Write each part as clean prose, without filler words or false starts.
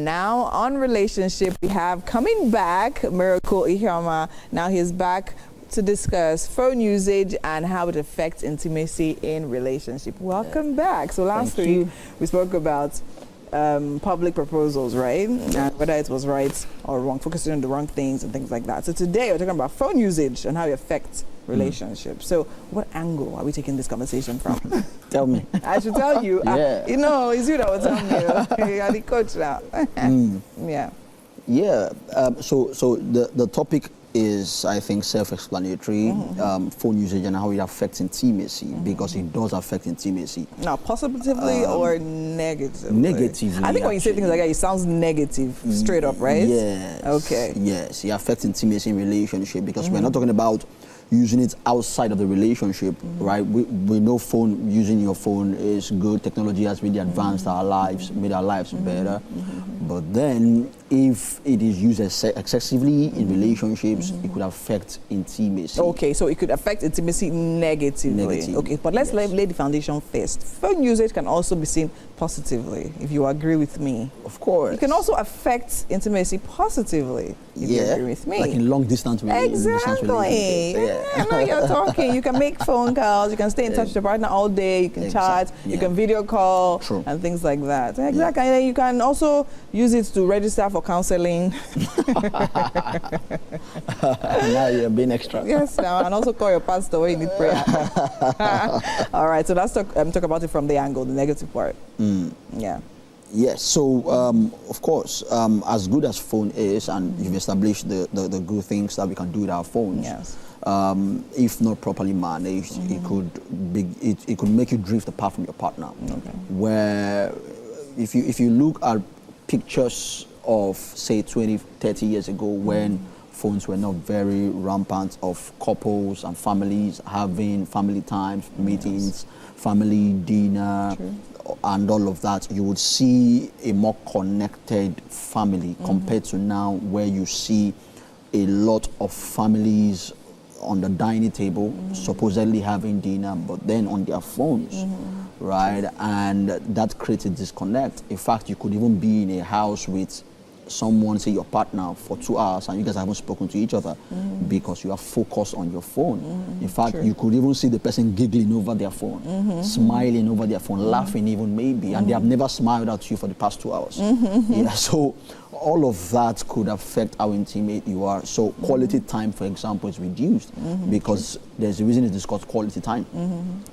And now on relationship, we have coming back Miracle Ihioma. Now he's back to discuss phone usage and how it affects intimacy in relationship. Welcome back. So last week we spoke about public proposals, right? And whether it was right or wrong, focusing on the wrong things and things like that. So today we're talking about phone usage and how it affects relationships. So what angle are we taking this conversation from? Tell me. I should tell you. Yeah. You know, it's you that will tell me. You're the coach now. Yeah. Yeah. So the topic is, I think, self-explanatory. Phone usage and how it affects intimacy, because it does affect intimacy. Now, positively or negatively? Negatively. I think when you say things like that, it sounds negative, straight up, right? Yes. Okay. Yes, it affects intimacy in relationship, because we're not talking about using it outside of the relationship, right? We know using your phone is good. Technology has really advanced our lives, made our lives better. But then, if it is used excessively in relationships, it could affect intimacy. Okay, so it could affect intimacy negatively. Okay, but let's lay the foundation first. Phone usage can also be seen positively, if you agree with me. Of course. It can also affect intimacy positively, if you agree with me. Like in long distance relationships. Exactly. I know you're talking. You can make phone calls. You can stay in touch with your partner all day. You can chat. You can video call. True. And things like that. Exactly. And then you can also use it to register for counseling. Now you're being extra. Yes, and also call your pastor when you need prayer. All right. So let's talk about it from the angle, the negative part. Yeah. Yes, so of course, as good as phone is, and you've established the good things that we can do with our phones, if not properly managed, it could make you drift apart from your partner. Where if you look at pictures of, say, 20, 30 years ago, when phones were not very rampant, of couples and families having family time, meetings, family dinner, and all of that, you would see a more connected family compared to now, where you see a lot of families on the dining table supposedly having dinner, but then on their phones, right? And that creates a disconnect. In fact, you could even be in a house with someone, say your partner, for 2 hours, and you guys haven't spoken to each other because you are focused on your phone. In fact, you could even see the person giggling over their phone, smiling over their phone, laughing even maybe, and they have never smiled at you for the past 2 hours. Yeah, so all of that could affect how intimate you are. So quality time, for example, is reduced because there's a reason it is called quality time.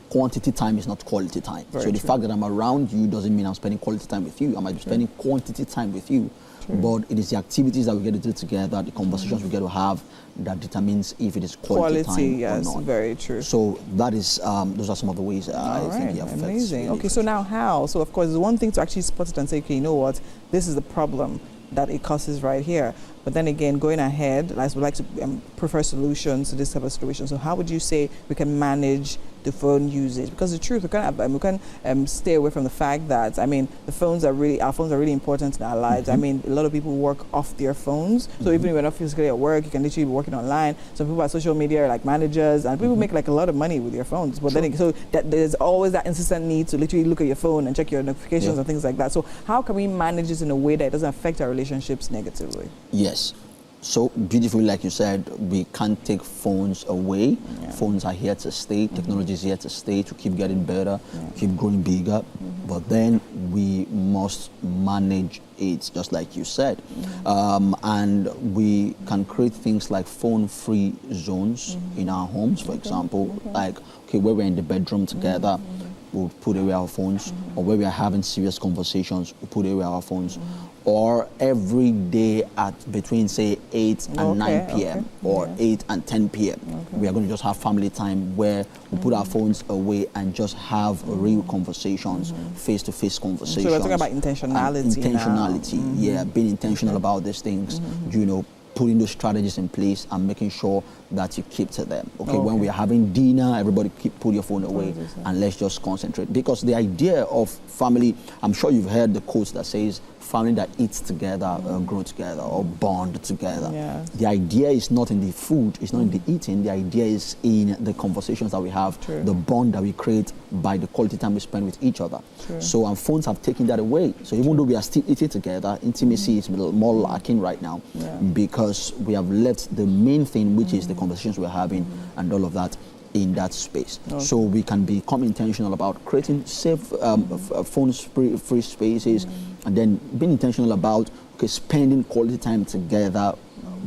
Quantity time is not quality time. So the fact that I'm around you doesn't mean I'm spending quality time with you. I might be spending quantity time with you. But it is the activities that we get to do together, the conversations we get to have, that determines if it is quality time or not. Very true. So that is, those are some of the ways I think it affects. Amazing. Okay, so now how? So of course, it's one thing to actually spot it and say, okay, you know what, this is the problem that it causes right here. But then again, going ahead, I would like to prefer solutions to this type of situation. So how would you say we can manage the phone usage? Because the truth, we can't stay away from the fact that, I mean, our phones are really important in our lives. I mean, a lot of people work off their phones. So even if you're not physically at work, you can literally be working online. Some people on social media are like managers, and people make like a lot of money with their phones. But then again, so that there's always that incessant need to literally look at your phone and check your notifications and things like that. So how can we manage this in a way that it doesn't affect our relationships negatively? Yes. So beautifully, like you said, we can't take phones away. Phones are here to stay. Technology is here to stay, to keep getting better, keep growing bigger. But then we must manage it, just like you said. And we can create things like phone-free zones in our homes, for example, like, where we're in the bedroom together, we'll put away our phones, or where we are having serious conversations, we'll put away our phones. Or every day at between, say, 8 and 9 p.m. or 8 and 10 p.m. We are going to just have family time where we put our phones away and just have real conversations, face-to-face conversations. So we're talking about intentionality. Intentionality, yeah, being intentional about these things, you know, putting those strategies in place and making sure that you keep to them. When we are having dinner, everybody put your phone away and let's just concentrate. Because the idea of family, I'm sure you've heard the quote that says, family that eats together, grow together, or bond together. Yeah. The idea is not in the food, it's not in the eating. The idea is in the conversations that we have, the bond that we create by the quality time we spend with each other. So our phones have taken that away. So even though we are still eating together, intimacy is a little more lacking right now because we have left the main thing, which is the conversations we're having and all of that, in that space. So we can become intentional about creating safe phone-free spaces, and then being intentional about spending quality time together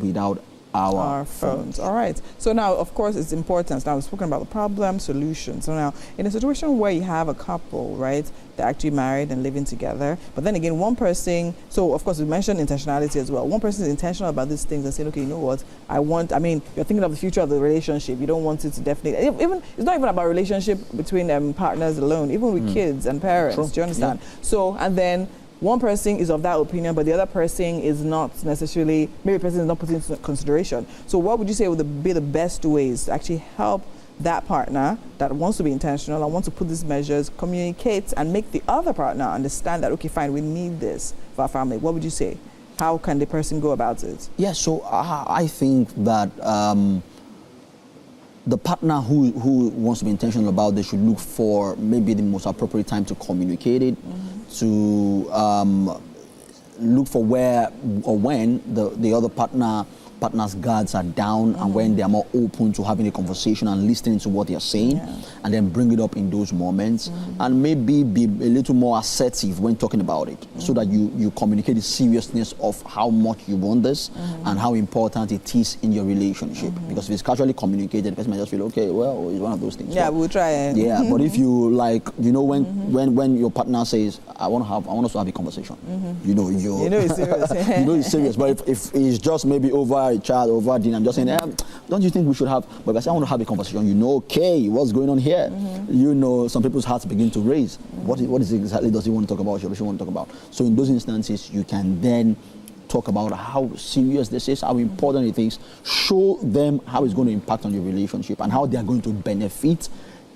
without our phones. All right. So now, of course, it's important. Now, we've spoken about the problem, solution. So now, in a situation where you have a couple, right, they're actually married and living together, but then again, one person, so of course, we mentioned intentionality as well. One person is intentional about these things and saying, okay, you know what, I mean, you're thinking of the future of the relationship. You don't want it to definitely, even, it's not even about relationship between partners alone, even with kids and parents. Do you understand? Yeah. So, and then, one person is of that opinion, but the other person is not necessarily, maybe the person is not putting into consideration. So what would you say would be the best ways to actually help that partner that wants to be intentional and wants to put these measures, communicate and make the other partner understand that, okay, fine, we need this for our family? What would you say? How can the person go about it? Yeah, so I think that the partner who wants to be intentional about this should look for maybe the most appropriate time to communicate it, to look for where or when the other partner's guards are down and when they are more open to having a conversation and listening to what they are saying, and then bring it up in those moments, and maybe be a little more assertive when talking about it, so that you communicate the seriousness of how much you want this and how important it is in your relationship. Because if it's casually communicated, the person might just feel, okay, well, it's one of those things. Yeah, we'll try it. Yeah, but if you when your partner says, I want us to have a conversation, you know it's serious. You know it's serious. But if it's just maybe over a chat, over dinner, I'm just saying, don't you think we should have? But if I say I want to have a conversation, you know, okay, what's going on here? You know, some people's hearts begin to raise. What is exactly does he want to talk about? What does he want to talk about? So in those instances, you can then talk about how serious this is, how important it is. Show them how it's going to impact on your relationship and how they are going to benefit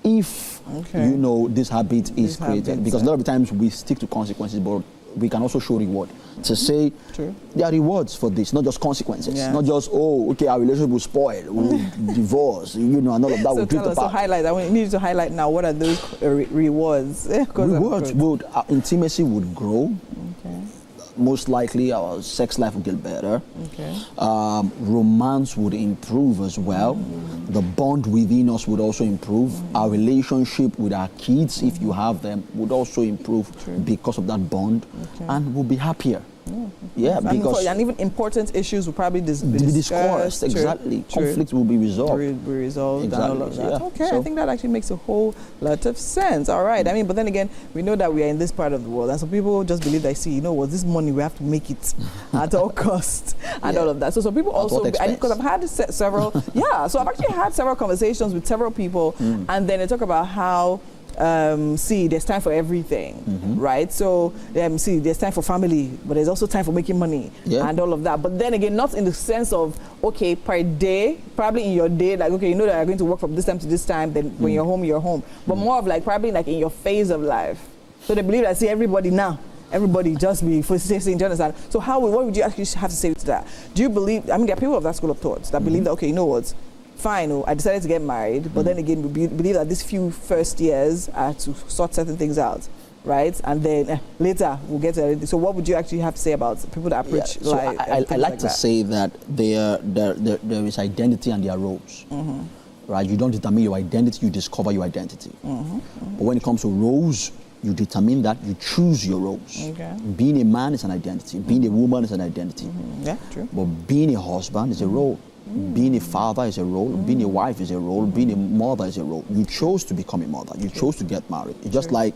if this habit is created. Because a lot of the times we stick to consequences, but we can also show reward. To say there are rewards for this, not just consequences. Not just, our relationship will spoil, we'll divorce, and all of that will drift apart. I need you to highlight now, what are those rewards? Rewards would, intimacy would grow. Most likely our sex life would get better. Romance would improve as well. The bond within us would also improve. Our relationship with our kids, if you have them, would also improve because of that bond, and we'll be happier. Because and even important issues will probably be discussed. Exactly. Conflict will be resolved. And all of that. I think that actually makes a whole lot of sense. All right. I mean, but then again, we know that we are in this part of the world, and some people just believe that, this money, we have to make it at all costs and all of that. So some people also, because I've had several, so I've actually had several conversations with several people, and then they talk about how there's time for everything, right? So, there's time for family, but there's also time for making money and all of that. But then again, not in the sense of, okay, per day, probably in your day, like, okay, you know that you're going to work from this time to this time, then when you're home, you're home. But more of like, probably like in your phase of life. So they believe that, everybody just be facing, do you understand? So what would you actually have to say to that? Do you believe, there are people of that school of thoughts that believe that, okay, you know what? Fine, I decided to get married, but then again, we believe that these few first years are to sort certain things out, right? And then later we'll get to it. So what would you actually have to say about people that approach life? I like to say that there is identity and there are roles, right? You don't determine your identity, you discover your identity. But when it comes to roles, you determine that, you choose your roles. Being a man is an identity, being a woman is an identity. Yeah, true. But being a husband is a role. Being a father is a role, being a wife is a role, being a mother is a role. You chose to become a mother, you chose to get married. It's just like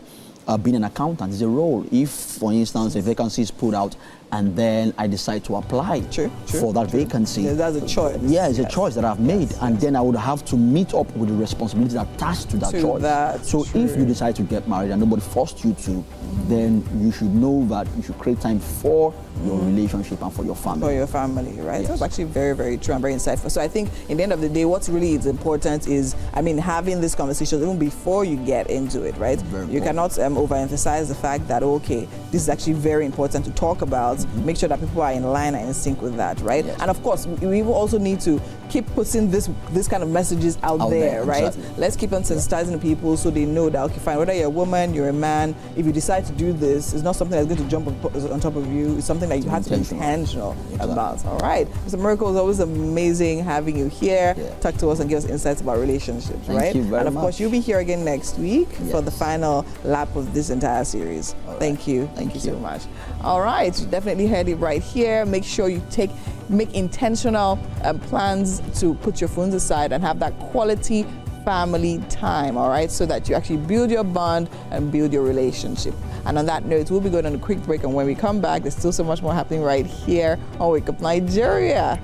being an accountant is a role. If, for instance, a vacancy is put out and then I decide to apply for that vacancy. That's a choice. Yeah, it's a choice that I've made, and then I would have to meet up with the responsibilities attached to that choice. So if you decide to get married and nobody forced you to, then you should know that you should create time for your relationship and for your family. For your family, right? That's actually very, very true and very insightful. So I think in the end of the day, what's really important is, having this conversation even before you get into it, right? You cannot overemphasize the fact that, okay, this is actually very important to talk about. Make sure that people are in line and in sync with that, right? Yes. And of course, we will also need to keep putting this kind of messages out there, right? Exactly. Let's keep on sensitizing people so they know that, okay, fine, whether you're a woman, you're a man, if you decide to do this, it's not something that's going to jump on top of you. It's something that you have to be intentional about. All right. Mr. Miracle, it's always amazing having you here. Talk to us and give us insights about relationships, right? Thank you very and of much. course, you'll be here again next week for the final lap of this entire series. Right. Thank you. Thank you so much. All right. You definitely heard it right here. Make sure you make intentional plans to put your phones aside and have that quality family time, all right, so that you actually build your bond and build your relationship. And on that note, we'll be going on a quick break, and when we come back, there's still so much more happening right here on Wake Up Nigeria.